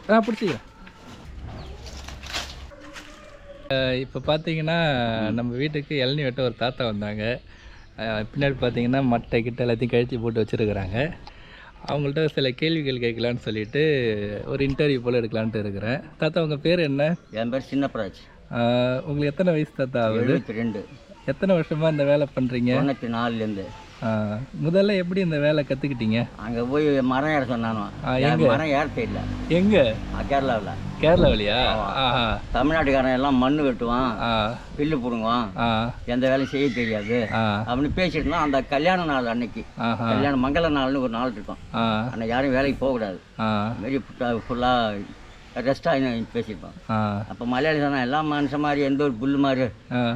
பிடிச்சிக்கிறேன். இப்போ பார்த்தீங்கன்னா நம்ம வீட்டுக்கு இளநீ வெட்ட ஒரு தாத்தா வந்தாங்க. பின்னாடி பார்த்தீங்கன்னா மட்டை கிட்ட எல்லாத்தையும் கழித்து போட்டு வச்சுருக்குறாங்க. அவங்கள்ட்ட சில கேள்விகள் கேட்கலான்னு சொல்லிட்டு ஒரு இன்டர்வியூ போல் எடுக்கலான்ட்டு இருக்கிறேன். தாத்தா உங்கள் பேர் என்ன? என் பேர் சின்னப்பராஜ். உங்களுக்கு எத்தனை வயசு தாத்தா ஆகுது? 72. எத்தனை வருஷமாக இந்த வேலை பண்ணுறீங்க? 94லேருந்து. முதல்ல எப்படி இந்த வேலை கற்றுக்கிட்டீங்க? அங்கே போய் மரம் ஏற சொன்னானோ. மரம் ஏற தெரியல. எங்கே? கேரளாவில். கேரளாவிலையா? தமிழ்நாட்டுக்காரன் எல்லாம் மண் வெட்டுவான், பில்லு பிடுங்குவான், எந்த வேலையும் செய்ய தெரியாது அப்படின்னு பேசிட்டு இருந்தான். அந்த கல்யாண நாள் அன்னைக்கு, கல்யாண மங்கள நாள்னு ஒரு நாள் இருக்கும். அன்னைக்கு யாரும் வேலைக்கு போகக்கூடாது, மாரி ஃபுல்லாக ரெஸ்ட்டாக பேசியிருப்பான். அப்போ மலையாளி சொன்னா எல்லாம் மனுஷன் மாதிரி எந்த ஒரு புல்லு மாதிரி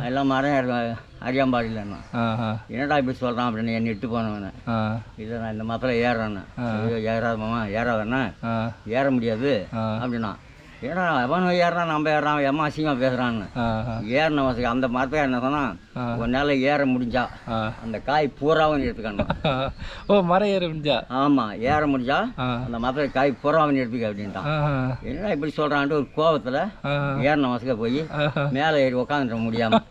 எல்லாம் மரம் அறியாம்பாடிலன்னா என்னடா இப்படி சொல்கிறான் அப்படின்னு என்னை இட்டு போனவனே. இல்லை நான் இந்த மரத்தில் ஏறுறேன்னு. ஏறாதமாமா ஏறாதண்ணா ஏற முடியாது அப்படின்னா. ஏன்னா அவன் ஏறான் நம்ம ஏறான் எம்மா அசிங்கமாக பேசுகிறான்னு ஏறின வசதி அந்த மரத்தை என்ன சொன்னால் ஒரு நாள் ஏற முடிஞ்சா அந்த காய் பூராவும் எடுத்துக்கணும். ஓ மரம் ஏற முடிஞ்சா? ஆமாம் ஏற முடிஞ்சா அந்த மரத்தில் காய் பூராவும் எடுத்துக்க அப்படின்ட்டான். என்னடா இப்படி சொல்கிறான்ட்டு ஒரு கோபத்தில் ஏறின வசதியாக போய் மேலே ஏறி உக்காந்துட முடியாமல்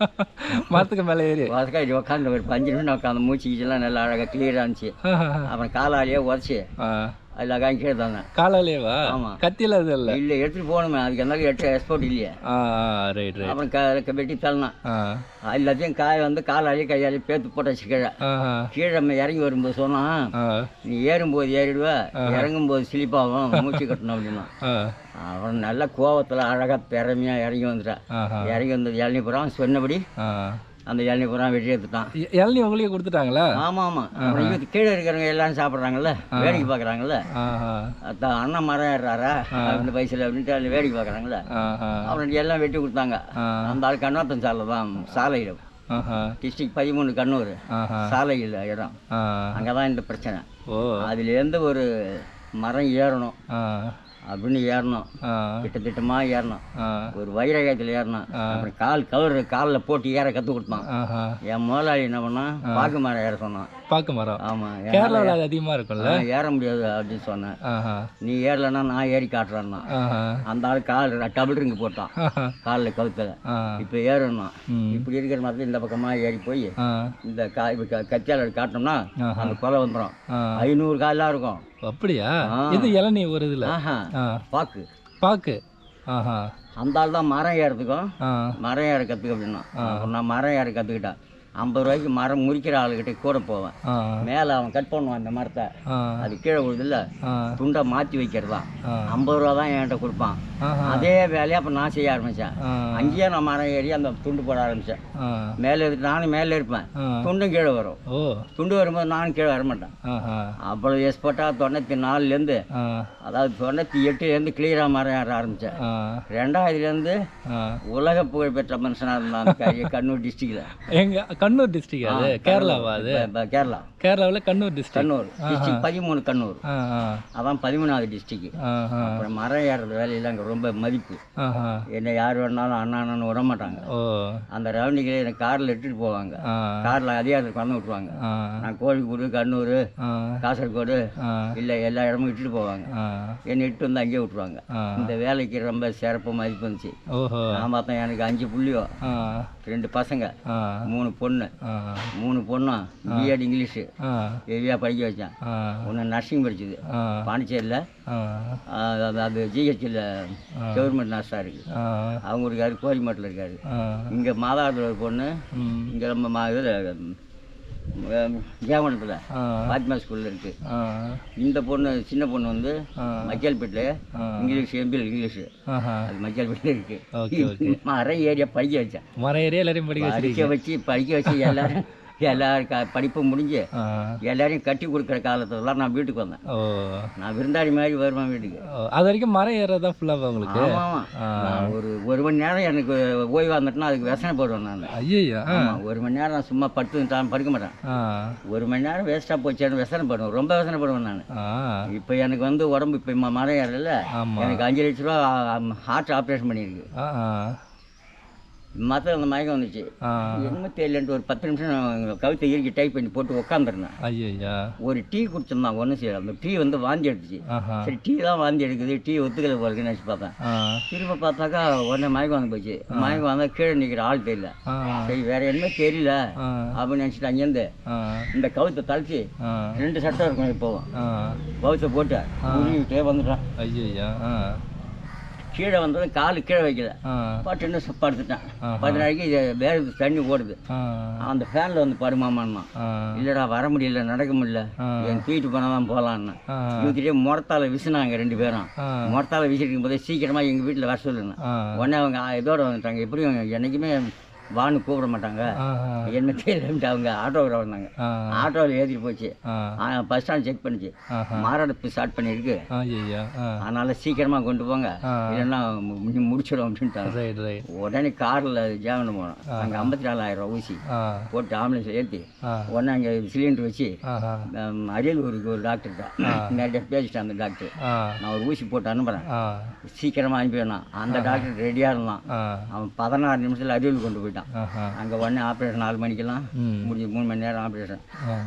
மரத்துக்கு மேலே ஏறி வசதியாக ஏறி உக்காந்து ஒரு 5 நிமிஷம் உட்காந்து மூச்சுக்கிச்செல்லாம் நல்லா அழகாக கிளியராக இருந்துச்சு. அப்புறம் காலாலேயே உதச்சி அதில் கீழே தாங்க. காலாலேவா? ஆமாம். கத்தியில் அது இல்லை இல்லை எடுத்துகிட்டு போகணுமே, அதுக்கு எந்த எக்ஸ்போர்ட் இல்லையே. ரைட். அப்புறம் வெட்டி தள்ளலாம். எல்லாத்தையும் காய் வந்து காலாலேயே கையாலேயே பேத்து போட்டாச்சு கீழே. கீழே நம்ம இறங்கி வரும்போது சொன்னால் நீ ஏறும்போது ஏறிடுவ, இறங்கும்போது சிலிப்பாகும், மூச்சு கட்டணும் அப்படின்னா. அவன் நல்ல கோவத்தில் அழகாக திறமையாக இறங்கி வந்துட்டான். இறங்கி வந்தது இளநீ புறம் சொன்னபடி அந்த இளநீ புறம் வெட்டி எடுத்துட்டான். இளநீ உங்களையே கொடுத்துட்டாங்களா? ஆமாம். அப்புறம் கீழே இருக்கிறவங்க எல்லாரும் சாப்பிட்றாங்கல்ல, வேடிக்கை பார்க்குறாங்கல்ல. அண்ணன் மரம் ஏறாரா அந்த வயசில் அப்படின்ட்டு வேடிக்கை பார்க்குறாங்கல்ல. அப்புறம் எல்லாம் வெட்டி கொடுத்தாங்க. அந்த ஆள் கண்ணாத்தன் சாலை தான், சாலையில் டிஸ்ட்ரிக்ட் 13 கண்ணூர் சாலையில் இடம். அங்கே தான் இந்த பிரச்சனை. அதுலேருந்து ஒரு மரம் ஏறணும் அப்படின்னு ஏறணும், திட்டமாக ஏறணும். ஒரு வைரகத்தில் ஏறணும். அப்புறம் காலில் போட்டு ஏற கற்றுக் கொடுத்தான். என் முதலாளி என்ன பண்ணான், பாக்கு மரம் ஏற சொன்னான். பாக்கு மரம்? ஆமாம். கேரளாவில் அது அதிகமாக இருக்கும்ல. ஏற முடியாது அப்படின்னு சொன்னேன். நீ ஏறலைன்னா நான் ஏறி காட்டுறேன்னா. அந்த ஆள் கால் டபுள் ரிங்கு போட்டான் காலில் கவுத்தில். இப்போ ஏறணும். இப்படி இருக்கிற மாதிரி இந்த பக்கமாக ஏறி போய் இந்த கத்தியால் காட்டினோம்னா அந்த கொலை வந்துடும். 500 காயெல்லாம் இருக்கும். அப்படியா? இது இளநீ ஒரு இதில் பாக்கு. அந்த ஆள் தான் மரம் ஏறதுக்கும் மரம் ஏற கற்றுக்க அப்படின்னா. நான் மரம் ஏற கற்றுக்கிட்டேன். 50 ரூபாய்க்கு மரம் முறிக்கிற ஆளுகிட்ட கூட போவேன். மேலே அவன் கட் பண்ணுவான் அந்த மரத்தை, அது கீழே விழுதுல துண்டை மாற்றி வைக்கிறதான். 50 ரூபா தான் என்கிட்ட கொடுப்பான். அதே வேலையை அப்போ நான் செய்ய ஆரம்பித்தேன். அங்கேயே நான் மரம் ஏறி அந்த துண்டு போட ஆரம்பித்தேன். நானும் மேலே இருப்பேன், துண்டும் கீழே வரும். துண்டு வரும்போது நானும் கீழே வரமாட்டேன். அவ்வளோ எக்ஸ்பர்ட்டாக 94லேருந்து, அதாவது 98லேருந்து கிளியராக மரம் ஏற ஆரம்பித்தேன். 2000லேருந்து உலக புகழ்பெற்ற மனுஷனாக இருந்தான் கண்ணூர் டிஸ்ட்ரிக்டில். கண்ணூர் டிஸ்ட்ரிக்ட்? அது கேரளாவா? அது கேரளாவில் கண்ணூர் டிஸ்ட்ரிக்ட் 13 கண்ணூர். அதான் 13வது டிஸ்ட்ரிக்ட். அப்புறம் மரம் ஏறது வேலையில் அங்கே ரொம்ப மதிப்பு. என்னை யார் வேணாலும் அண்ணான்னு விட மாட்டாங்க. அந்த ரவுண்டிங்களே எனக்கு காரில் எடுத்துகிட்டு போவாங்க. காரில் அதிகாரத்துக்கு வந்து விட்டுருவாங்க. நான் கோழிக்கோடு, கண்ணூர், காசர்கோடு இல்லை எல்லா இடமும் இட்டுட்டு போவாங்க. என்னை இட்டு வந்து அங்கேயே விட்டுருவாங்க. இந்த வேலைக்கு ரொம்ப சிறப்பு மதிப்பு இருந்துச்சு. நான் பார்த்தேன், எனக்கு 5 புள்ளியோ, 2 பசங்க, 3 பொண்ணு. 3 பொண்ணும் பிஎட் இங்கிலீஷு ஹெவியாக படிக்க வச்சேன். ஒன்று நர்சிங் படிச்சது பாண்டிச்சேரியில், அது ஜிஹெச்சில் கவர்மெண்ட் நர்ஸாக இருக்குது. அவங்க இருக்காரு, கோரிமேட்டில் இருக்காரு. இங்கே மாதாவரத்தில் ஒரு பொண்ணு, இங்கே நம்ம இதில் ஜெயமண்டலத்தில் பாத்மா ஸ்கூலில் இருக்குது. இந்த பொண்ணு சின்ன பொண்ணு வந்து மக்கியால்பேட்டில் இங்கிலீஷ், எம்பிஎல் இங்கிலீஷு, அது மக்கியால்பேட்டில் இருக்குது. மரம் ஏரியா படிக்க வச்சேன். மரம் ஏரியா எல்லாரையும் படிக்க வச்சு எல்லாரும் படிப்பு முடிஞ்சு எல்லாரையும் கட்டி கொடுக்குற காலத்துலாம் நான் வீட்டுக்கு வந்தேன். நான் விருந்தாளி மாதிரி வருவேன் வீட்டுக்கு. அது வரைக்கும் மரம் ஏறதா ஃபுல்லாக உங்களுக்கு? ஆமாம். ஒரு மணி நேரம் எனக்கு ஓய்வு வந்துட்டுனா அதுக்கு விசனைப்படுவேன் நான். ஐயா, 1 மணி நேரம் நான் சும்மா படுக்க மாட்டேன். 1 மணி நேரம் வேஸ்ட்டாக போச்சேன்னு விசனைப்படுவேன், ரொம்ப விசனைப்படுவேன் நான். இப்போ எனக்கு வந்து உடம்பு இப்போ மரம் ஏறல, எனக்கு 5 லட்ச ரூபா ஹார்ட் ஆப்ரேஷன் பண்ணியிருக்கு. மாத்திரம் அந்த மயக்கம் வந்துச்சு. என்னமோ தெரியலன்ட்டு ஒரு 10 நிமிஷம் கழுத்தை இறுக்கி டைப் பண்ணி போட்டு உட்காந்துருந்தேன். ஐயா ஒரு டீ குடிச்சிருந்தான், ஒன்றும் செய்யல. அந்த டீ வந்து வாந்தி எடுத்துச்சு. சரி டீ தான் வாந்தி எடுக்குது, டீ ஒத்துக்கலை போகிறதுன்னு நினச்சி பார்த்தேன். திரும்ப பார்த்தாக்கா உடனே மயக்கம் வந்து போச்சு. மயக்கம் வந்தால் கீழே நிற்கிற ஆள் தெரியல. சரி வேற என்ன தெரியல அப்படின்னு நினச்சிட்டு அங்கேருந்து இந்த கவுத்தை தளிச்சு 2 சட்டம் இருக்கும் இப்போவும் கவுத்தை போட்டு உருவிட்டே வந்துட்டான். ஐயா கீழே வந்ததும் காலு கீழே வைக்கல, பட்டுன்னு படுத்துட்டேன். 10 நாளைக்கு வேறு தண்ணி ஓடுது. அந்த ஃபேனில் வந்து படுமாமான்னா, இல்லைடா வர முடியல, நடக்க முடியல, என் தூக்கிட்டு போனால் தான் போகலான்னு இவத்திட்டே முறத்தால் விசினாங்க 2 பேரும். முறத்தால் விசிட்டு போதே சீக்கிரமாக எங்கள் வீட்டில் வர சொல்லுங்க. உடனே அவங்க இதோட வந்துட்டாங்க. எப்படியும் என்றைக்குமே வான்னு கூப்பிட மாட்டாங்க, என்ன தெரியலன்ட்டு அவங்க ஆட்டோவில் வந்தாங்க. ஆட்டோவில் ஏற்றிட்டு போச்சு. பஸ் ஸ்டாண்ட் செக் பண்ணிச்சு, மாரடைப்பு ஸ்டார்ட் பண்ணியிருக்கு, அதனால் சீக்கிரமாக கொண்டு போங்க இல்லைன்னா முடிச்சிடும் அப்படின்ட்டாங்க. உடனே காரில் ஜாமீன் போனோம். அங்கே 54,000 ஊசி போட்டு ஆம்புலன்ஸில் ஏற்றி உடனே அங்கே சிலிண்டர் வச்சு அரியலூருக்கு ஒரு டாக்டர் தான் நேரடியாக பேசிட்டேன். அந்த டாக்டர் நான் ஒரு ஊசி போட்டு அனுப்புகிறேன், சீக்கிரமாக அனுப்பி வேணாம். அந்த டாக்டர் ரெடியாக இருந்தான். அவன் 16 நிமிஷத்தில் அரியலூர் கொண்டு போயிட்டான். அங்கே உடனே ஆப்ரேஷன் 4 மணிக்கெல்லாம் முடிஞ்சு 3 மணி நேரம் ஆப்ரேஷன்.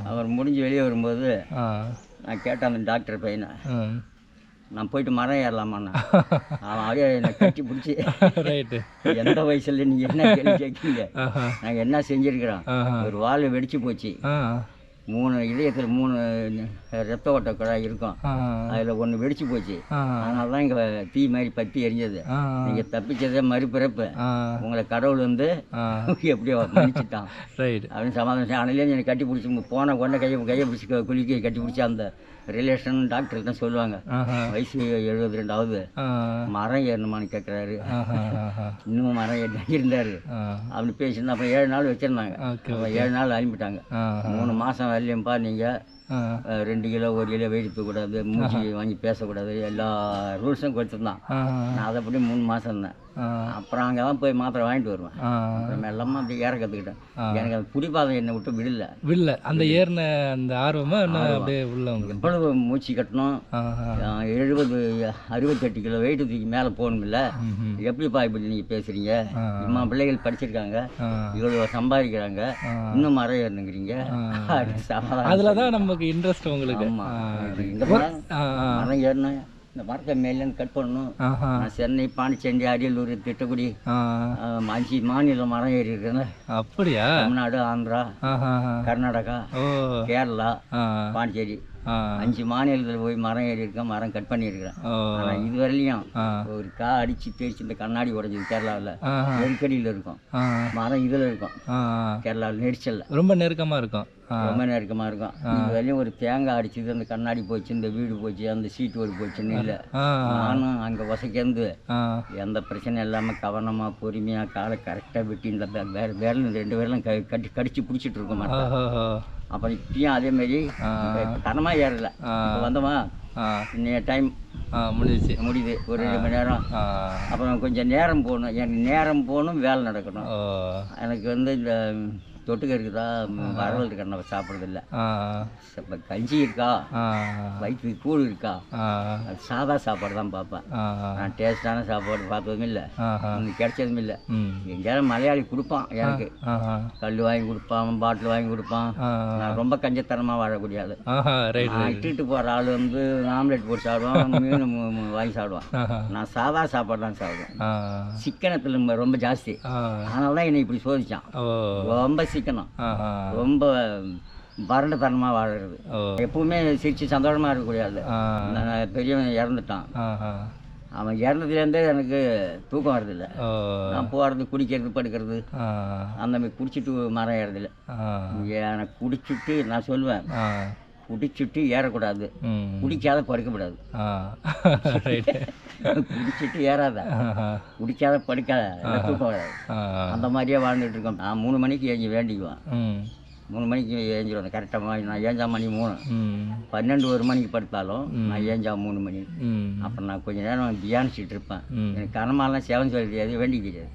அவர் முடிஞ்சு வெளியே வரும்போது நான் கேட்டேன் அந்த டாக்டர் பையனை, நான் போயிட்டு மரம் ஏறலாமாண்ணா. அவன் அப்படியே என்னை கட்டி பிடிச்சி, எந்த வயசுல நீங்கள் என்ன கேள்வி கேட்குறீங்க, நாங்கள் என்ன செஞ்சுருக்கிறோம், ஒரு வால் வெடிச்சு போச்சு, 3 இதயத்தில் 3 ரத்த ஓட்ட குழாய் இருக்கும், அதில் 1 வெடிச்சு போச்சு, அதனால தான் இங்கே தீ மாதிரி பற்றி எரிஞ்சது, நீங்கள் தப்பிச்சதே மறுபிறப்பு, உங்களை கடவுள் வந்து எப்படியோ மன்னிச்சுட்டான் அப்படின்னு சமாதானம். அதனாலே என்னை கட்டி பிடிச்சி போன உடனே கையை பிடிச்சி குளிக்க கட்டி பிடிச்சி அந்த ரிலேஷன் டாக்டர் தான் சொல்லுவாங்க, வயசு 72 ஆகுது, மரம் ஏறணுமான்னு கேட்குறாரு, இன்னும் மரம் ஏறி இருந்தார் அப்படி பேசியிருந்தா. அப்புறம் 7 நாள் வச்சுருந்தாங்க. 7 நாள் அனுப்பிட்டாங்க. 3 மாதம் வரலையும்பா, நீங்கள் 2 கிலோ 1 கிலோ வெயிட் தூக்கக்கூடாது, மூச்சு வாங்கி பேசக்கூடாது, எல்லா ரூல்ஸும் கொடுத்துருந்தான். நான் அதை படி 3 மாதம் இருந்தேன். அப்புறம் அங்கே தான் போய் மாத்திரை வாங்கிட்டு வருவேன். அப்புறம் எல்லாமே அப்படி ஏற கற்றுக்கிட்டேன். எனக்கு அது பிடிப்பாத என்னை விட்டு விடல. அந்த ஏறின அந்த ஆர்வமாக அப்படியே உள்ள எவ்வளவு மூச்சு கட்டணும். 68 கிலோ வெயிட் தூக்கி மேலே போகணும்ல, எப்படிப்பா இப்படி நீங்கள் பேசுகிறீங்க, இம்மா பிள்ளைகள் படிச்சிருக்காங்க, இவ்வளோ சம்பாதிக்கிறாங்க, இன்னும் மரம் ஏறணுங்கிறீங்க. அதில் தான் நமக்கு இன்ட்ரெஸ்ட் உங்களுக்கு. இந்த மரம் ஏறணும், இந்த மரத்தை மேலேருந்து கட் பண்ணணும். நான் சென்னை, பாண்டிச்சேரி, அரியலூர், திட்டக்குடி 5 மாநிலம் மரம் ஏறி இருக்கேன். அப்படியா? தமிழ்நாடு, ஆந்திரா, கர்நாடகா, கேரளா, பாண்டிச்சேரி 5 மாநிலத்தில் போய் மரம் ஏறி இருக்கேன், மரம் கட் பண்ணியிருக்கிறேன். ஆனால் இதுவரையிலையும் ஒரு அடித்து தேய்ச்சி இந்த கண்ணாடி உடஞ்சிது கேரளாவில், நெருக்கடியில் இருக்கும் மரம், இதில் இருக்கும் கேரளாவில், நெரிச்சலில் ரொம்ப நெருக்கமாக இருக்கும். இது வரையும் ஒரு தேங்காய் அடிச்சது, அந்த கண்ணாடி போச்சு, இந்த வீடு போச்சு, அந்த சீட்டு ஒரு போச்சுன்னு இல்லை. நானும் அங்கே வசைக்கேந்து எந்த பிரச்சனையும் இல்லாமல் கவனமாக பொறுமையாக காலை கரெக்டாக வெட்டி இந்த விரல் 2 விரலும் கடிச்சு பிடிச்சிட்டு இருக்கோம் மரம். அப்புறம் இப்பயும் அதேமாரி தனமாக ஏறலை. வந்தோமா இன்னைய டைம் முடியுது, ஒரு 2 மணி நேரம். அப்புறம் கொஞ்சம் நேரம் போகணும், எனக்கு நேரம் போகணும், வேலை நடக்கணும். எனக்கு வந்து இந்த தொட்டுக்க இருக்குதா, வரவல் இருக்கா, நம்ம சாப்பிட்றதில்ல. இப்போ கஞ்சி இருக்கா, வயிற்றுக்கு கூழ் இருக்கா, சாதா சாப்பாடு தான் பார்ப்பேன். நான் டேஸ்டான சாப்பாடு பார்த்ததும் இல்லை, கிடைச்சதும் இல்லை. எங்கேயாவது மலையாளி கொடுப்பான் எனக்கு, கல் வாங்கி கொடுப்பான், பாட்டில் வாங்கி கொடுப்பான். நான் ரொம்ப கஞ்சத்தனமாக வாழக்கூடியது. இட்டுட்டு போகிற ஆள் வந்து ஆம்லெட் போட்டு சாப்பிடுவான், மீன் வாங்கி சாப்பிடுவான். நான் சாதா சாப்பாடு தான் சாப்பிடுவேன். சிக்கனத்தில் ரொம்ப ஜாஸ்தி, அதனால தான் என்னை இப்படி சோதிச்சான். ரொம்ப சிக்கனம், ரொம்ப வறண்டத்தனமாக வாழறது. எப்பவுமே சிரிச்சு சந்தோஷமாக இருக்கக்கூடாது. பெரியவன் இறந்துட்டான், அவன் இறந்ததுலேருந்தே எனக்கு தூக்கம் வர்றதில்லை. நான் போகிறது, குடிக்கிறது, படுக்கிறது, அந்த மாதிரி குடிச்சிட்டு மரம் ஏறதில்லை. எனக்கு குடிச்சிட்டு நான் சொல்லுவேன், குடிச்சிட்டு ஏறக்கூடாது, குடிக்காத படுக்கக்கூடாது. குடிச்சிட்டு ஏறாத, குடிக்காத படுக்காத, தூக்கம் வராது. அந்த மாதிரியே வாழ்ந்துட்டு இருக்கோம். நான் 3 மணிக்கு ஏஞ்சி வேண்டிக்குவேன். 3 மணிக்கு ஏஞ்சிடுவேன் கரெக்டாக. நான் ஏஞ்சா மணி 3, 12 1 மணிக்கு படுத்தாலும் நான் ஏஞ்சா 3 மணி. அப்புறம் நான் கொஞ்சம் நேரம் தியானிச்சுட்டு இருப்பேன். எனக்கு கனமாலாம் சேவம் சொல்ல தெரியாது, வேண்டிக்க தெரியாது.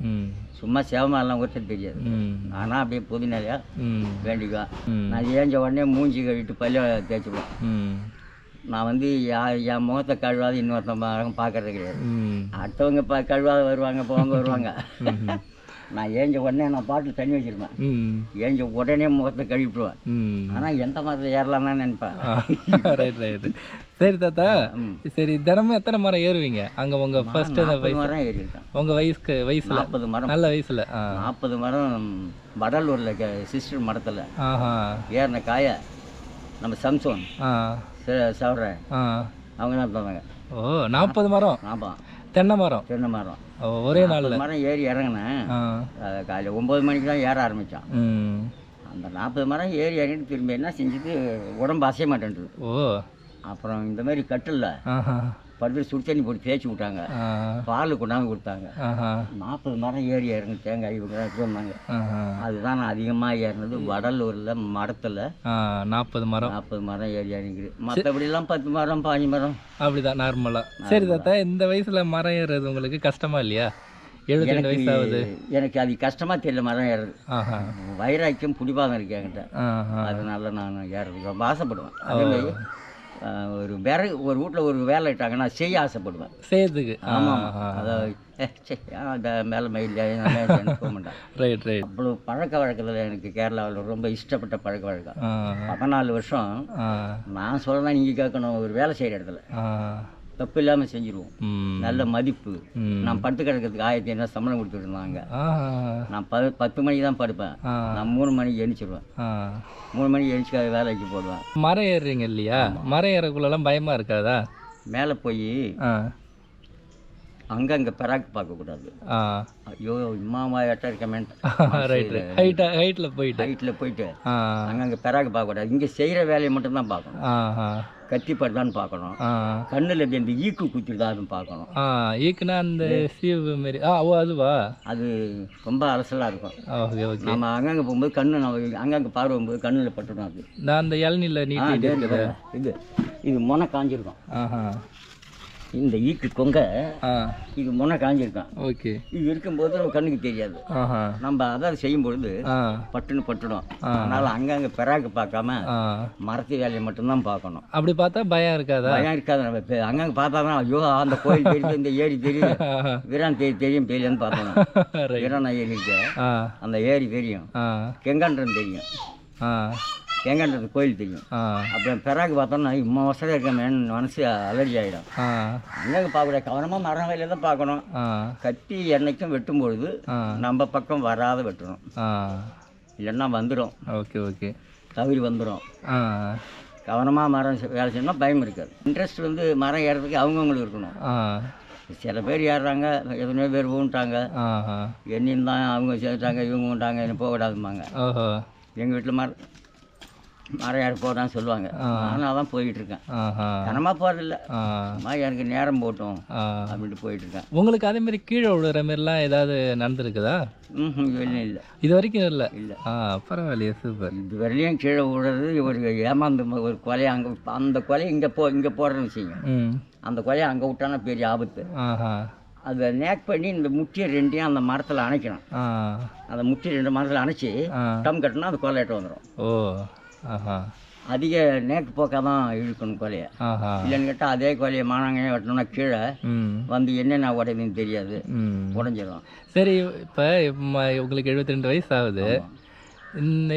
சும்மா சேவமாலாம் ஒருத்தர் தெரியாது. ஆனால் அப்படியே பொது நிலையா வேண்டிக்குவேன். நான் ஏஞ்ச உடனே மூஞ்சி கழுவிட்டு பல்ல தேய்ச்சிடுவேன். நான் வந்து என் முகத்தை கழுவாது இன்னொருத்தவங்க பார்க்கறது கிடையாது. அடுத்தவங்க கழுவாத வருவாங்க, போவாங்க. நான் ஏஞ்ச உடனே நான் பாட்டில் தண்ணி வச்சுருப்பேன். ஏஞ்ச உடனே முகத்தை கழுவிடுவேன். ஆனால் எந்த மரத்தில் ஏறலாம் தான் நினைப்பேன். Right right. சரி தாத்தா, சரி தினமும் எத்தனை மரம் ஏறுவீங்க அங்கே உங்கள் ஃபர்ஸ்ட்டு மரம் ஏறியிருக்கேன் உங்கள் வயசில்? 40 மரம். நல்ல வயசில் 40 மரம் வடலூரில் சிஸ்டர் மரத்தில் ஆஹா ஏறின காய நம்ம சம்சோன் சவர அவங்க தான் தந்தாங்க. ஓ 40 மரம். ஆமாம், தென்னை மரம். தென்னை மரம் ஒரே நாளில் மரம் ஏறி இறங்கினேன். காலையில் 9 மணிக்கு தான் ஏற ஆரம்பித்தான். அந்த 40 மரம் ஏறி இறங்கிட்டு திரும்பி என்ன செஞ்சது, உடம்பு அசைய மாட்டேன்றது. ஓ அப்புறம் இந்த மாதிரி கட்டில் படுத்து சுடு தண்ணி போட்டு தேய்ச்சி விட்டாங்க, பால் கொண்டாந்து கொடுத்தாங்க. 40 மரம் ஏறி இறங்கி தேங்காய் இவங்க வந்தாங்க. அதுதான் நான் அதிகமாக ஏறினது வடலூரில் மரத்தில். 40 மரம். 40 மரம் ஏறி இறங்கிது. மற்றபடிலாம் 10 மரம் 15 மரம் அப்படிதான் நார்மலாக. சரி தாத்தா, இந்த வயசில் மரம் ஏறுறது உங்களுக்கு கஷ்டமா இல்லையா? 72 வயசு ஆகுது. எனக்கு அது கஷ்டமாக தெரியல மரம் ஏறுறது. வைராக்கியம் பிடிப்பாக இருக்கு என்கிட்ட. அதனால நான் ஏறுறது ரொம்ப ஆசைப்படுவேன். அதே மாதிரி ஒரு வீட்டில் ஒரு வேலை இட்டாங்கன்னா செய்ய ஆசைப்படுவேன். செய்யறதுக்கு. ஆமாம், அதாவது மேலே மயில் போக மாட்டேன். Right right. அவ்வளோ பழக்க வழக்கத்தில் எனக்கு கேரளாவில் ரொம்ப இஷ்டப்பட்ட பழக்க வழக்கம். 14 வருஷம் நான் சொல்கிறேன், நீங்கள் கேட்கணும். ஒரு வேலை செய்கிற இடத்துல தப்பு இல்லாமல் செஞ்சுருவோம். நல்ல மதிப்பு. நான் படுத்து கிடக்கிறதுக்கு 1500 சம்பளம் கொடுத்துட்டு இருந்தாங்க. நான் 10 மணிக்கு தான் படுப்பேன். நான் 3 மணிக்கு எழுந்திச்சிடுவேன். 3 மணிக்கு எழுந்திச்சு வேலைக்கு போடுவேன். மரம் ஏறுறீங்க இல்லையா? மரம் ஏறக்குள்ளெல்லாம் பயமாக இருக்காதா? மேலே போய் அங்கங்கே பெராக்கு பார்க்கக்கூடாது. ஐயோ இம்மாவா எட்ட இருக்கமேன். ஹைட்டில் போயிட்டு அங்கங்கே பெராக்கு பார்க்கக்கூடாது. இங்கே செய்கிற வேலையை மட்டும்தான் பார்க்கணும். கத்திப்படுதான்னு பார்க்கணும். கண்ணில் எப்படி இந்த ஈக்கு குத்திடுதா அதுன்னு பார்க்கணும். ஈக்குனா அந்த சீவு மாரி. ஓ அதுவா? அது ரொம்ப அரசலாக இருக்கும். Okay okay. நம்ம அங்கங்கே போகும்போது கண்ணு நம்ம அங்கங்கே பார்வை போகும்போது கண்ணில் பட்டுடும். அது நான் அந்த இளநில நீட்டி இருக்குது. இது முனை காஞ்சிருக்கும். இந்த ஈக்கு கொங்க இது முனை காஞ்சிருக்கும். ஓகே. இது இருக்கும்போது நம்ம கண்ணுக்கு தெரியாது. நம்ம அதாவது செய்யும்பொழுது பட்டுடும். அதனால அங்கங்கே பெராக்கு பார்க்காம மரத்து வேலையை மட்டும்தான் பார்க்கணும். அப்படி பார்த்தா பயம் இருக்காது. பயம் இருக்காது. நம்ம அங்கங்கே பார்த்தா தான் ஐயோ அந்த கோயில் தெரியுது, இந்த ஏரி தெரியுது, வீரான் தெரியும் தெரியலன்னு பார்த்தோம். வீரான் ஏரி இருக்கு, அந்த ஏரி தெரியும். கெங்கான்றது தெரியும். எங்கன்றது கோயில் தெரியும். அப்புறம் பெறாக்கு பார்த்தோம்னா இம்மா வசதியாக இருக்கேன் மனசு அலர்ஜி ஆகிடும். அங்கே பார்க்கக்கூடாது, கவனமாக மரம் வேலையை தான் பார்க்கணும். கத்தி என்னைக்கும் வெட்டும்பொழுது நம்ம பக்கம் வராத வெட்டணும், இல்லைன்னா வந்துடும். Okay okay. தவறி வந்துடும். கவனமாக மரம் வேலை செய்யணும்னா பயம் இருக்காது. இன்ட்ரெஸ்ட் மரம் ஏறதுக்கு அவங்கவுங்களுக்கு இருக்கணும். சில பேர் ஏறுறாங்க, எத்தனையோ பேர் ஊன்ட்டாங்க, என்னின்னு தான் அவங்க சேர்த்தாங்க, இவங்க ஊன்ட்டாங்க, என்ன போகக்கூடாதுமாங்க. எங்கள் வீட்டில் மரம் ஏற போதான்னு சொல்லுவாங்க. நானும் அதான் போயிட்டுருக்கேன். கனமாக போகிறதில்ல, எனக்கு நேரம் போட்டோம் அப்படின்ட்டு போயிட்டுருக்கேன். உங்களுக்கு அதேமாரி கீழே விழுற மாரிலாம் ஏதாவது நடந்துருக்குதா? இல்லை, இது வரைக்கும் இல்லை. பரவாயில்லையே, சூப்பர். இது வரையிலையும் கீழே விழுறது ஒரு ஏமாந்து ஒரு கொலையை அங்கே, அந்த கொலையை இங்கே போடுறேன்னு வச்சுங்க, அந்த கொலையை அங்கே விட்டானா பெரிய ஆபத்து. அதை நேக் பண்ணி இந்த முட்டியை ரெண்டையும் அந்த மரத்தில் அணைக்கணும். அந்த முட்டி 2 மரத்தில் அணைச்சி டம் கட்டினா அந்த கொலை எட்ட வந்துடும். ஓ, அதிக நேக்கு போக்காக தான் இழுக்கணும் கொலையை. இல்லைன்னு கேட்டால் அதே கொலையை மானாங்க வெட்டணும்னா கீழே என்னென்ன உடையுதுன்னு தெரியாது, உடஞ்சிடும். சரி, இப்போ உங்களுக்கு 72 வயசு ஆகுது.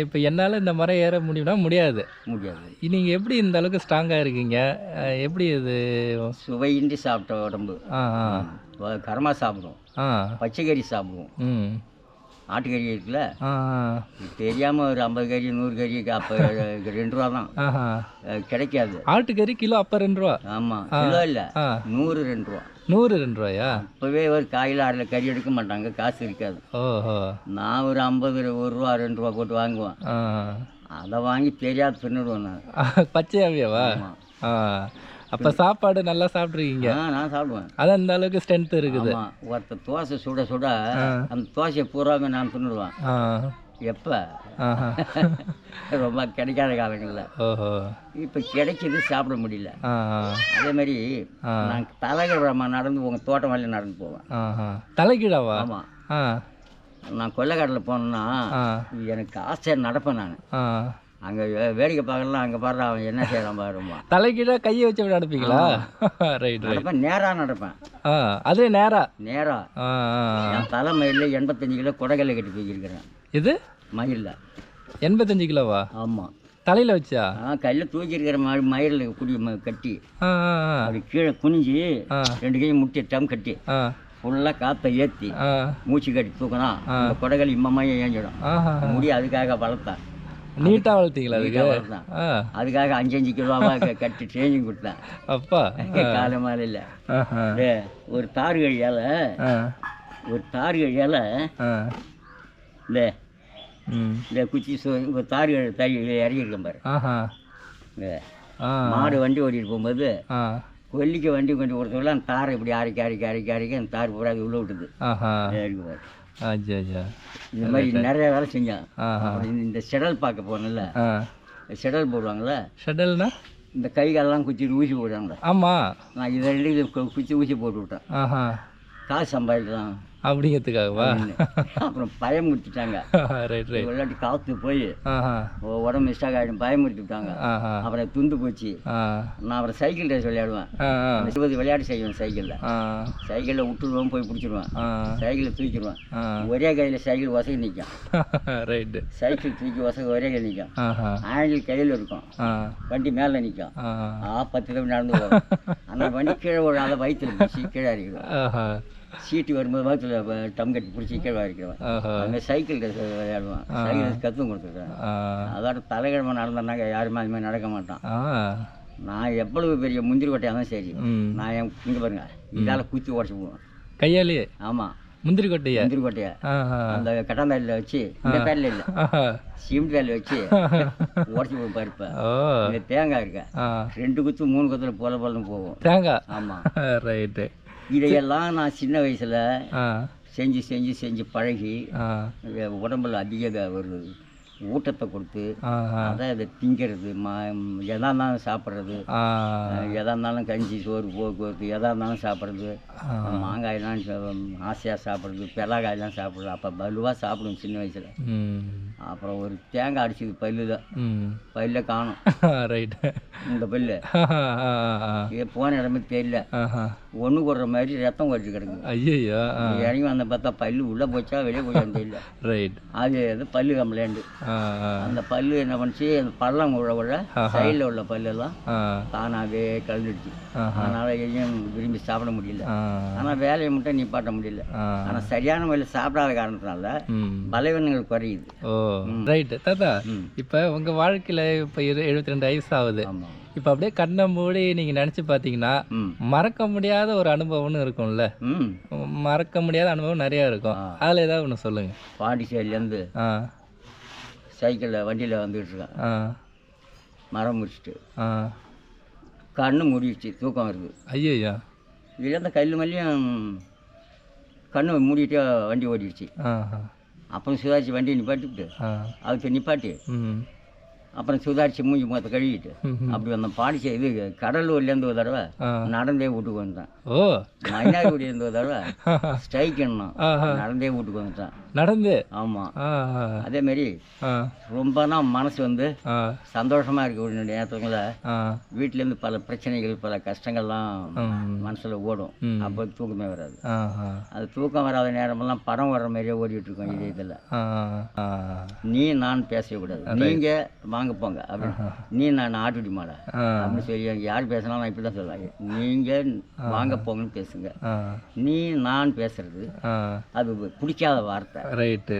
இப்போ என்னால் இந்த மரம் ஏற முடியும்னா முடியாது. நீங்கள் எப்படி இந்த அளவுக்கு ஸ்ட்ராங்காக இருக்கீங்க? எப்படி இது? சுவையின்றி சாப்பிட்ட உடம்பு. கரமாக சாப்பிடுவோம், பச்சைக்கறி சாப்பிடுவோம். ஆட்டுக்கறி இருக்குல்ல, தெரியாமல் ஒரு 50 கறி 100 கறி அப்போ 2 ரூபா தான் கிடைக்காது. ஆட்டுக்கறி கிலோ அப்போ 2 ரூபா? ஆமாம், கிலோ இல்லை, 100 2 ரூபா. 100 2 ரூபாயா? இப்போவே ஒரு காயில் 1/2 கறி எடுக்க மாட்டாங்க, காசு இருக்காது. நான் ஒரு 50 1 ரூபா 2 ரூபா போட்டு வாங்குவேன். அதை வாங்கி தெரியாது தின்னுடுவேன் நான். பச்சையாவியாவா? அப்போ சாப்பாடு நல்லா சாப்பிட்ருக்கீங்க? நான் சாப்பிடுவேன். அதான் இந்த அளவுக்கு ஸ்ட்ரென்த் இருக்குது. ஒருத்தர் தோசை சுட சுட அந்த தோசையை பூராமே நான் தின்னுடுவேன். எப்போ ரொம்ப கிடைக்காத காலங்களில். இப்போ கிடைக்கிது, சாப்பிட முடியல. அதே மாதிரி நான் தலைகீழமாக நடந்து உங்கள் தோட்டம் வழியில் நடந்து போவேன். தலைகீழாவா? ஆமாம். நான் கொல்லைக்காட்டில் போனேன்னா எனக்கு ஆசையாக நடப்பேன். நான் அங்கே வேடிக்கை பார்க்கலாம், அங்கே பாடுற அவன் என்ன செய்யறான் பாருமா. தலைக்கீழ கையை வச்சு அப்படி நடப்பீங்களா? ரைட் நடப்பேன், நேராக நடப்பேன். அதே நேரா என் தலை மயிலில் 85 கிலோ குடகல்லை கட்டி போய்க்கிறேன். இது மயிலில் 85 கிலோவா? ஆமாம், தலையில் வச்சா? கையில் தூக்கியிருக்கிற மயிலில் குடி கட்டி அப்படி கீழே குனிஞ்சி 2 கையும் முட்டி டம் கட்டி ஃபுல்லாக காற்றை ஏற்றி மூச்சு கட்டி தூக்கணும். அந்த குடகள் இம்மம்மையும் ஏஞ்சிடும். முடி அதுக்காக வளர்த்தேன். நீட்டாக வளர்த்தீங்களா? வளர்த்தேன். அதுக்காக 5 கிலோவாக கட்டி ட்ரைனிங் கொடுத்தேன். அப்பா காலை மாலையில் ஒரு தார் கழியால் இந்த குச்சி ஒரு தார் கழி இறங்கியிருக்கேன் பாரு. மாடு வண்டி ஓட்டிகிட்டு போகும்போது கொல்லிக்கு வண்டி கொண்டு கொடுத்தவங்கள அந்த தாரை இப்படி அரைக்க அந்த தார் பூரா அது உள்ள விட்டுது. இந்த மாதிரி நிறைய வேலை செஞ்சேன். இந்த செடல் பார்க்க போனல, செடல் போடுவாங்கள்ல. செடல்னா இந்த கை காலெல்லாம் குச்சிட்டு ஊசி போடுவாங்களே. ஆமாம், நான் இதை 2 குச்சி ஊசி போட்டு விட்டேன். காசு சம்பாதிக்கலாம் அப்படிங்கிறதுக்காகவா? அப்புறம் பயமுறுத்திட்டாங்க. விளையாட்டு காற்று போய் உடம்பு மிஸ்டாக் ஆகிடும், பயமுறுத்தி விட்டாங்க. அப்புறம் துண்டு போச்சு. நான் அப்புறம் சைக்கிள் ரேஸ் விளையாடுவேன். 20 விளையாட்டு செய்வேன். சைக்கிளில் விட்டுருவேன், போய் பிடிச்சிடுவேன். சைக்கிளை தூக்கிடுவேன். ஒரே கையில் சைக்கிள் வசதி நிற்கும். சைக்கிள் தூக்கி வசதி ஒரே கையில் நிற்கும். ஆங்கிள் கையில் இருக்கும், வண்டி மேலே நிற்கும். 10 கிலோமீட்டர் நடந்து போகும். ஆனால் வண்டி கீழே ஒரு ஆளை வயிற்றுல பிடிச்சி கீழே அடிக்கிறோம். சீட்டு வரும்போது வகுத்தில் டம் கட்டி பிடிச்சி கீழே இருக்கிறேன். அங்கே சைக்கிள் விளையாடுவேன். சைக்கிள் கற்றும் கொடுத்துருக்கேன். அதோட தலைக்கிழமை நடந்தேன்னாக்க யாருமே அது மாதிரி நடக்க மாட்டான். நான் எவ்வளவு பெரிய முந்திரி கொட்டையாக தான் சரி, நான் இங்கே பாருங்க இதால் குத்தி உடச்சி போடுவேன் கையாலேயே. ஆமாம், முந்திரி கொட்டையை அந்த கட்டாந்தாயில் வச்சு, இந்த பேரில் இல்லை சிமெண்ட் பேரில் வச்சு உடச்சி போய் பருப்பேன். இந்த தேங்காய் இருக்க 2 குத்து 3 குத்துல போலன்னு போகும் தேங்காய். ஆமாம், ரைட்டு. இதையெல்லாம் நான் சின்ன வயசில் செஞ்சு பழகி உடம்புல அதிக ஒரு ஊட்டத்தை கொடுத்து அதான் இதை திங்கிறது. எதா இருந்தாலும் சாப்பிட்றது, எதா இருந்தாலும் கஞ்சி சோறு போக்குவரத்து, எதா இருந்தாலும் சாப்பிட்றது. மாங்காயெல்லாம் ஆசையாக சாப்பிட்றது, பெலாக்காயெல்லாம் சாப்பிட்றது. அப்போ வலுவாக சாப்பிடுவோம் சின்ன வயசில். அப்புறம் ஒரு தேங்காய் அடிச்சது பல்ல காணும். ரைட்டு, இந்த பல்லு போன இடமே தெரியல, ஒன்று கொடுற மாதிரி ரத்தம் கொட்டி கிடக்கு. ஐயோ, இறங்கி வந்த பார்த்தா பல்லு உள்ளே போச்சா வெளியே போச்சான்னு தெரியல. ரைட், அது பல்லு கம்ப்ளைண்ட். அந்த பல்லு என்ன பண்ணுச்சு, அந்த பள்ளம் உள்ள சைடில் உள்ள பல்லெல்லாம் தானாகவே கலந்துடுச்சு. அதனால எதையும் விரும்பி சாப்பிட முடியல. ஆனால் வேலையை மட்டும் நிப்பாட்ட முடியல. ஆனால் சரியான முறையில் சாப்பிடாத காரணத்தினால பலவீனங்கள் குறையுது. ஓ ரைட்டு தாத்தா. இப்போ உங்கள் வாழ்க்கையில் இப்போ 72 வயசு ஆகுது. இப்போ அப்படியே கண்ணை மூடி நீங்கள் நினச்சி பார்த்தீங்கன்னா மறக்க முடியாத ஒரு அனுபவம்னு இருக்கும்ல. மறக்க முடியாத அனுபவம் நிறையா இருக்கும். அதில் ஏதாவது ஒன்று சொல்லுங்கள். பாண்டிச்சேரியிலேருந்து சைக்கிளில் வண்டியில் வந்துக்கிட்டு இருக்கேன். மரம் முடிச்சுட்டு கண்ணு மூடிடுச்சு, தூக்கம் வருது. ஐயோ, இதுலேருந்து கல் மல்லியும் கண்ணு மூடிட்டு வண்டி ஓடிடுச்சு. அப்புறம் சுதாரிச்சு வண்டியை நிப்பாட்டிவிட்டு அதுக்கு நிப்பாட்டி அப்புறம் சுதாரிச்சு மூஞ்சி முகத்தை கழுவிட்டு அப்படி வந்தேன். பாண்டிச்சேரி இது கடலூர்லேருந்து ஒரு தடவை நடந்தே வீட்டுக்கு வந்துட்டேன். ஓ, மயிலாடுதுறையிலேருந்து ஒரு தடவை ஸ்ட்ரைக் நடந்தே வீட்டுக்கு வந்துட்டேன். நடந்து? ஆமாம். அதேமாரி ரொம்ப தான் மனசு வந்து சந்தோஷமாக இருக்க நேரத்துக்குள்ள வீட்டிலேருந்து பல பிரச்சனைகள் பல கஷ்டங்கள்லாம் மனசில் ஓடும். அப்போ தூக்கமே வராது. அது தூக்கம் வராத நேரமெல்லாம் படம் வர்ற மாதிரியே ஓடிட்டு இருக்கோம். இதே இதில் நீ நான் பேசக்கூடாது, நீங்கள் வாங்க போங்க அப்படின்னு, நீ நான் ஆட்டுடி மாட அப்படின்னு சொல்லி யார் பேசினாலும் நான் இப்படி தான் சொல்லுவாங்க. நீங்கள் வாங்க போங்கன்னு பேசுங்க. நீ நான் பேசுறது அது பிடிக்காத வார்த்தை. ரைட்டு.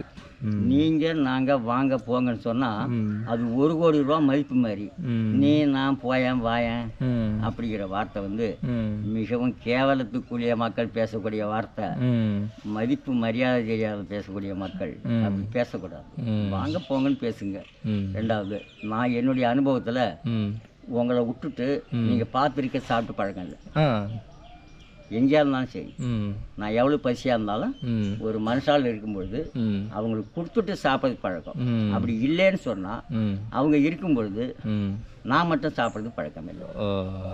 நீங்கள் நாங்கள் வாங்க போங்கன்னு சொன்னால் அது 1 கோடி ரூபா மதிப்பு மாதிரி. நீ நான் போயேன் வாயேன் அப்படிங்கிற வார்த்தை வந்து மிகவும் கேவலத்துக்குரிய மக்கள் பேசக்கூடிய வார்த்தை. மதிப்பு மரியாதை தெரியாத பேசக்கூடிய மக்கள் அப்படி பேசக்கூடாது. வாங்க போங்கன்னு பேசுங்க. 2வது, நான் என்னுடைய அனுபவத்தில் உங்களை விட்டுட்டு நீங்கள் பார்த்துருக்க சாப்பிட்டு பழக்கம் இல்லை. எங்கேயா இருந்தாலும் சரி, ம் நான் எவ்வளோ பசியாக இருந்தாலும் ம் ஒரு மனுஷால் இருக்கும்பொழுது ம் அவங்களுக்கு கொடுத்துட்டு சாப்பிட்றது பழக்கம். ம் அப்படி இல்லைன்னு சொன்னால் ம் அவங்க இருக்கும் பொழுது ம் நான் மட்டும் சாப்பிட்றது பழக்கம் இல்லை. ஓ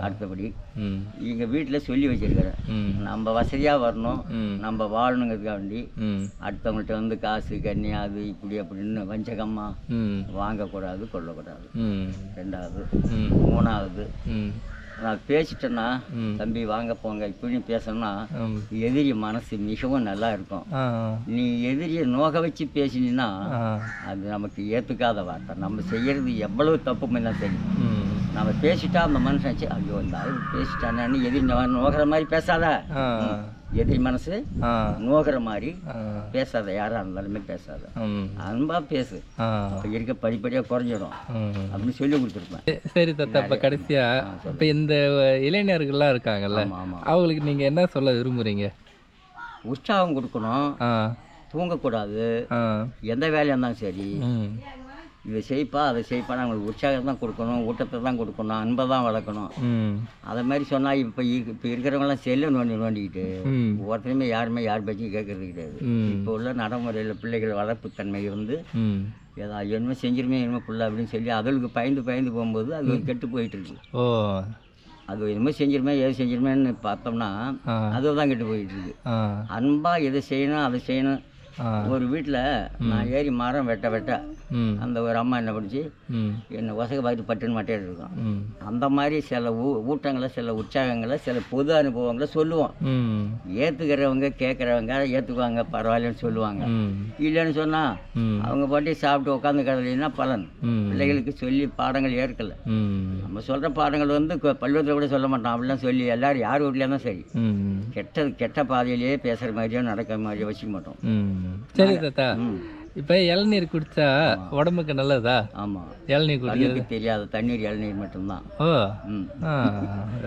அடுத்தபடி ம் எங்கள் வீட்டில் சொல்லி வச்சிருக்கிறேன், ம் நம்ம வசதியாக வரணும், ம் நம்ம வாழணுங்கிறதுக்காக வேண்டி ம் அடுத்தவங்கள்ட்ட வந்து காசு கண்ணி அது இப்படி அப்படின்னு வஞ்சகமாக ம் வாங்கக்கூடாது, கொள்ளக்கூடாது. ம் ரெண்டாவது. ம் மூணாவது, ம் நான் பேசிட்டேன்னா ம் தம்பி வாங்க போங்க இப்படின்னு பேசணும்னா ம் எதிரி மனசு மிகவும் நல்லா இருக்கும். ஆ நீ எதிரியை நோக வச்சு பேசினீன்னா ஆ அது நமக்கு ஏற்றுக்காத வார்த்தை. நம்ம செய்கிறது எவ்வளவு தப்பு பண்ணால் சரி, ம் நம்ம பேசிட்டா அந்த மனுஷன் சரி, ஐயோ இந்த ஆள் பேசிட்டானு எதிரி நோகிற மாதிரி பேசாத. ஆ எதிரி மனசு ஆ நோகிற மாதிரி ஆ பேசாத, யாராக இருந்தாலுமே பேசாத, ம் அன்பா பேசு. ஆ அப்போ இருக்க படிப்படியாக குறைஞ்சிடும் ம் அப்படின்னு சொல்லி கொடுத்துருப்பேன். சரி தாத்தா, இப்போ கடைசியாக இப்போ இந்த இளைஞர்கள்லாம் இருக்காங்கல்ல, ஆமாம் ஆமாம். அவங்களுக்கு நீங்கள் என்ன சொல்ல விரும்புகிறீங்க? உற்சாகம் கொடுக்கணும், ஆ தூங்கக்கூடாது. ஆ எந்த வேலையாக இருந்தாலும் சரி, ம் இதை செய்ப்பா அதை செய்ப்பான்னு அவங்களுக்கு உற்சாகம் தான் கொடுக்கணும், ஊட்டத்தை தான் கொடுக்கணும், அன்பை தான் வளர்க்கணும். ம் அதை மாதிரி சொன்னால் இப்போ இருக்கிறவங்களாம் செல்லை நோண்டிக்கிட்டு ம் ஒருத்தருமே யாருமே யார் பற்றியும் கேட்கறது கிடையாது. ம் இப்போ உள்ள நடைமுறையில் பிள்ளைகள் வளர்ப்புத்தன்மை இருந்து ம் ஏதோ என்னமோ செஞ்சிருமே என்னமோ பிள்ளை அப்படின்னு சொல்லி அதுகளுக்கு பயந்து போகும்போது அது கெட்டு போயிட்டு இருக்கு. ஓ அது என்னமோ செஞ்சிருமே எது செஞ்சிருமேன்னு பார்த்தோம்னா ஆ அதுதான் கெட்டு போயிட்டு இருக்கு. ஆ அன்பாக எதை செய்யணும் அதை செய்யணும். ஆ ஒரு வீட்டில் நான் ஏறி மரம் வெட்ட ம் அந்த ஒரு அம்மா என்ன படிச்சு ம் என்னை ஒசக பார்த்து பட்டுன்னு மட்டையிட்டு இருக்கோம். ம் அந்த மாதிரி சில ஊட்டங்களை, சில உற்சாகங்களை, சில பொது அனுபவங்களை சொல்லுவோம். ம் ஏற்றுக்கிறவங்க கேட்குறவங்க ஏற்றுக்குவாங்க, பரவாயில்லன்னு சொல்லுவாங்க. ம் இல்லைன்னு சொன்னால் ம் அவங்க பாட்டி சாப்பிட்டு உட்காந்து கிடலைன்னா பலன். ம் பிள்ளைகளுக்கு சொல்லி பாடங்கள் ஏற்கலை. ம் நம்ம சொல்கிற பாடங்கள் வந்து பள்ளிக்கூடத்தில் கூட சொல்ல மாட்டோம். அப்படிலாம் சொல்லி எல்லோரும் யார் வீட்லேயே தான் சரி, ம் கெட்ட பாதையிலேயே பேசுகிற மாதிரியோ நடக்கிற மாதிரியோ வச்சுக்க மாட்டோம். ம் சரி தாத்தா, ம் இப்போ இளநீர் குடித்தா உடம்புக்கு நல்லதா? ஆமாம். இளநீர் குடிக்கிறது கண்ணுக்கு தெரியாத தண்ணீர் இளநீர் மட்டும்தான். ஓ ம் ஆ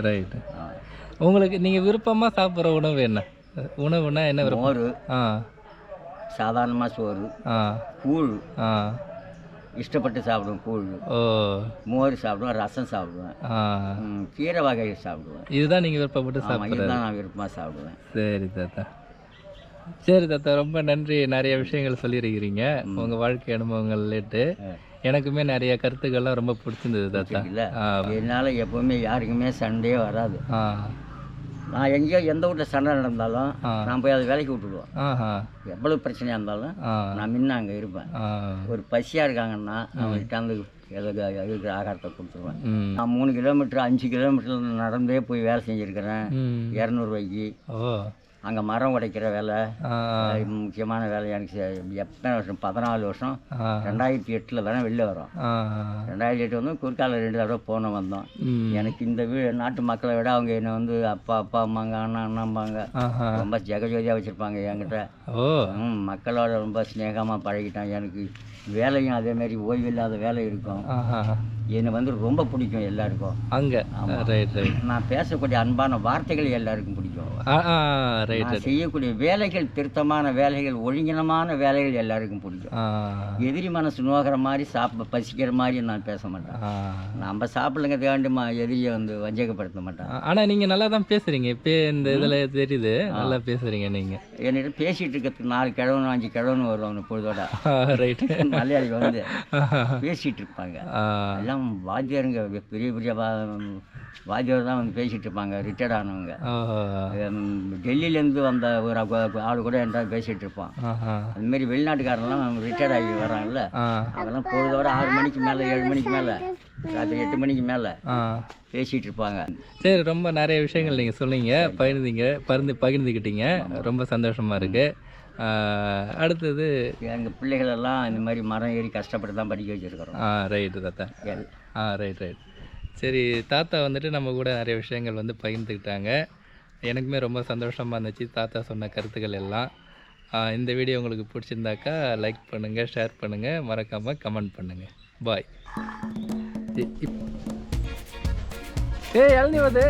ரைட்டு. ஆ. உங்களுக்கு நீங்கள் விருப்பமாக சாப்பிட்ற உணவு என்ன? உணவுனா என்ன விருப்பம்? மோர், ஆ சாதாரணமாக சோறு, ஆ கூழ் ஆ இஷ்டப்பட்டு சாப்பிடுவேன். கூழ், ஓ மோர் சாப்பிடுவேன், ரசம் சாப்பிடுவேன், ஆ கீரை வகை சாப்பிடுவேன். இதுதான் நீங்கள் விருப்பப்பட்டு ஆமாம், சாப்பிட்றது? இதுதான் நான் விருப்பமாக சாப்பிடுவேன். சரி தாத்தா, சரி தாத்தா, ரொம்ப நன்றி. நிறைய விஷயங்கள் சொல்லியிருக்கிறீங்க உங்கள் வாழ்க்கை அனுபவங்கள்லேட்டு. எனக்குமே நிறைய கருத்துக்கள்லாம் ரொம்ப பிடிச்சிருந்தது தாத்தா. இல்லை, ஆ என்னால் எப்போவுமே யாருக்குமே சண்டையே வராது. ஆ நான் எங்கேயோ எந்த வீட்டில் சண்டை நடந்தாலும் ஆ. நான் போய் அதை வேலைக்கு விட்டுடுவேன். ஆஹா எவ்வளோ பிரச்சனையாக இருந்தாலும் ஆ நான் முன்ன அங்கே இருப்பேன். ஆ ஒரு பசியாக இருக்காங்கன்னா அவங்கள்ட்ட அந்த இருக்கிற ஆகாரத்தை கொடுத்துருவேன். ம் நான் 3 கிலோமீட்டர் 5 கிலோமீட்டர் நடந்தே போய் வேலை செஞ்சுருக்கிறேன். ம் 200 ரூபாய்க்கு. ஓ அங்கே மரம் உடைக்கிற வேலை ஆ முக்கியமான வேலை. எனக்கு எத்தனை வருஷம், 14 வருஷம். ஆ 2008 தானே வெளில வரோம். ஆ 2008 வந்து குறுக்கால 2 தடவை போன வந்தோம். ம் எனக்கு இந்த நாட்டு மக்களை விட அவங்க என்னை வந்து அப்பா அம்மாங்க, அண்ணாம்பாங்க. ஆஹா ரொம்ப ஜெகஜோதியாக வச்சுருப்பாங்க என்கிட்ட. ஓ மக்களோட ரொம்ப ஸ்நேகமாக பழகிட்டான். எனக்கு வேலையும் அதேமாரி ஓய்வில்லாத வேலை இருக்கும். ஆஹா என்னை வந்து ரொம்ப பிடிக்கும் எல்லாருக்கும். அங்கே ரைட் ரைட். நான் பேசக்கூடிய அன்பான வார்த்தைகள் எல்லாருக்கும் பிடிக்கும். ஆ ஆ ரைட் நான் ரைட். செய்யக்கூடிய வேலைகள், திருத்தமான வேலைகள், ஒழுங்கினமான வேலைகள் எல்லாருக்கும் பிடிக்கும். ஆ எதிரி மனசு நோகிற மாதிரி பசிக்கிற மாதிரி நான் பேச மாட்டேன். ஆ நம்ம சாப்பிடுங்கிறதுக்காண்டி எதிரியை வந்து வஞ்சகப்படுத்த மாட்டேன். ஆனால் நீங்கள் நல்லா தான் பேசுகிறீங்க. இப்போ இந்த இதில் தெரியுது, நல்லா பேசுகிறீங்க நீங்கள். என்கிட்ட பேசிகிட்டு இருக்கிறதுக்கு 4 கிழவனும் 5 கிழவனும் வருவாங்க பொழுதோட. ரைட்டு. மலையாளி வந்து பேசிகிட்டு இருப்பாங்க. எல்லாம் வாத்தியாருங்க, பெரிய பெரிய வாத்தியார் தான் வந்து பேசிகிட்டு இருப்பாங்க, ரிட்டையர்ட் ஆனவங்க. டெல்லியிலேருந்து வந்த ஒரு ஆள் கூட என்கிட்ட பேசிகிட்டு இருப்பான். அதுமாரி வெளிநாட்டுக்காரெல்லாம் ரிட்டையர்ட் ஆகி வராங்கல்ல, அதெல்லாம் பொழுதோட 6 மணிக்கு மேலே 7 மணிக்கு மேலே ராத்திரி 8 மணிக்கு மேலே பேசிகிட்டு இருப்பாங்க. சரி, ரொம்ப நிறைய விஷயங்கள் நீங்கள் சொன்னீங்க, பகிர்ந்துக்கிட்டீங்க. ரொம்ப சந்தோஷமாக இருக்குது. அடுத்தது எங்கள் பிள்ளைகளெல்லாம் இந்த மாதிரி மரம் ஏறி கஷ்டப்பட்டு தான் படிக்க வச்சுருக்கிறோம். ரைட்டு தாத்தா. Right right. சரி, தாத்தா வந்துட்டு நம்ம கூட நிறைய விஷயங்கள் வந்து பகிர்ந்துக்கிட்டாங்க. எனக்குமே ரொம்ப சந்தோஷமாக இருந்துச்சு தாத்தா சொன்ன கருத்துக்கள் எல்லாம். இந்த வீடியோ உங்களுக்கு பிடிச்சிருந்தாக்கா லைக் பண்ணுங்கள், ஷேர் பண்ணுங்கள், மறக்காமல் கமெண்ட் பண்ணுங்கள். பாய். இளநீ வந்து